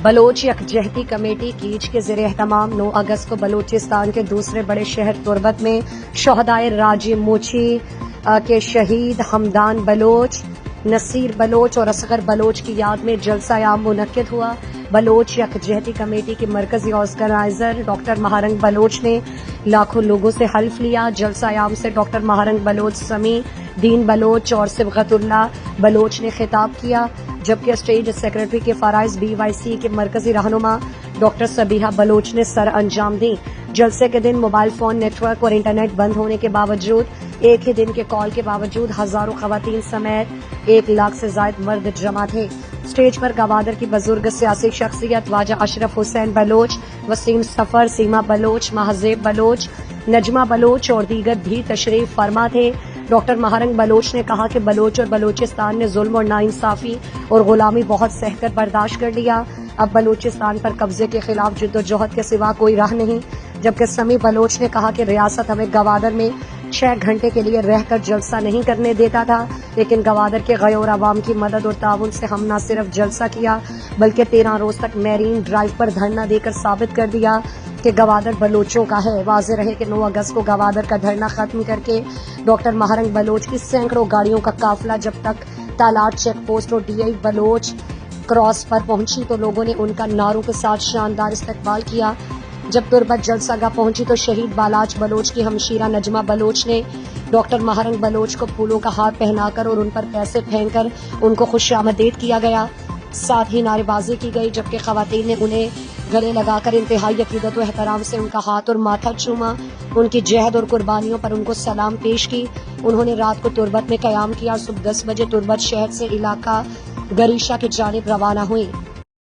بلوچ یکجہتی committee catch کے زیر اہتمام 9 اگست کو بلوچستان کے دوسرے بڑے شہر تربت میں شہدائے راجی موچی کے شہید حمدان بلوچ، نصیر بلوچ اور اصغر بلوچ کی یاد میں جلسہ عام منعقد ہوا۔ بلوچ یکجہتی کمیٹی کے مرکزی آرگنائزر ڈاکٹر مہارنگ بلوچ نے لاکھوں لوگوں سے حلف لیا۔ جلسہ عام سے ڈاکٹر مہارنگ بلوچ سمیع دین بلوچ اور صبغت اللہ بلوچ نے خطاب کیا، جبکہ اسٹیٹ سیکرٹری کے فرائض BYC کے مرکزی رہنما ڈاکٹر صبیحہ بلوچ نے سر انجام دی۔ جلسے کے دن موبائل فون نیٹ ورک اور انٹرنیٹ بند ہونے کے باوجود ایک ہی دن کے کال کے باوجود ہزاروں خواتین سمیت 1 لاکھ سے زائد مرد جمع تھے۔ اسٹیج پر گوادر کی بزرگ سیاسی شخصیت خواجہ اشرف حسین بلوچ، وسیم سفر، سیما بلوچ، مہذیب بلوچ، نجمہ بلوچ اور دیگر بھی تشریف فرما تھے۔ ڈاکٹر مہارنگ بلوچ نے کہا کہ بلوچ اور بلوچستان نے ظلم اور ناانصافی اور غلامی بہت سہ کر برداشت کر لیا۔ اب بلوچستان پر قبضے کے خلاف جدوجہد کے سوا کوئی راہ نہیں، جبکہ سمیع بلوچ نے کہا کہ ریاست ہمیں گوادر میں 6 گھنٹے کے لیے رہ کر جلسہ نہیں کرنے دیتا تھا، لیکن گوادر کے غیور عوام کی مدد اور تعاون سے ہم نہ صرف جلسہ کیا بلکہ 13 روز تک میرین ڈرائیو پر دھرنا دے کر ثابت کر دیا کہ گوادر بلوچوں کا ہے۔ واضح رہے کہ 9 اگست کو گوادر کا دھرنا ختم کر کے ڈاکٹر مہارنگ بلوچ کی سینکڑوں گاڑیوں کا قافلہ جب تک تالاٹ چیک پوسٹ اور DI بلوچ کراس پر پہنچی تو لوگوں نے ان کا نعروں کے ساتھ شاندار استقبال کیا۔ جب تربت جلسہ گاہ پہنچی تو شہید بالاچ بلوچ کی ہمشیرہ نجمہ بلوچ نے ڈاکٹر مہارنگ بلوچ کو پھولوں کا ہار پہنا کر اور ان پر پیسے پھینک کر ان کو خوش آمدید کیا گیا، ساتھ ہی نعرے بازی کی گئی، جبکہ خواتین نے انہیں گلے لگا کر انتہائی عقیدت و احترام سے ان کا ہاتھ اور ماتھا چوما، ان کی جہد اور قربانیوں پر ان کو سلام پیش کی۔ انہوں نے رات کو تربت میں قیام کیا اور صبح 10 بجے تربت شہر سے علاقہ گریشہ کی جانب روانہ ہوئی۔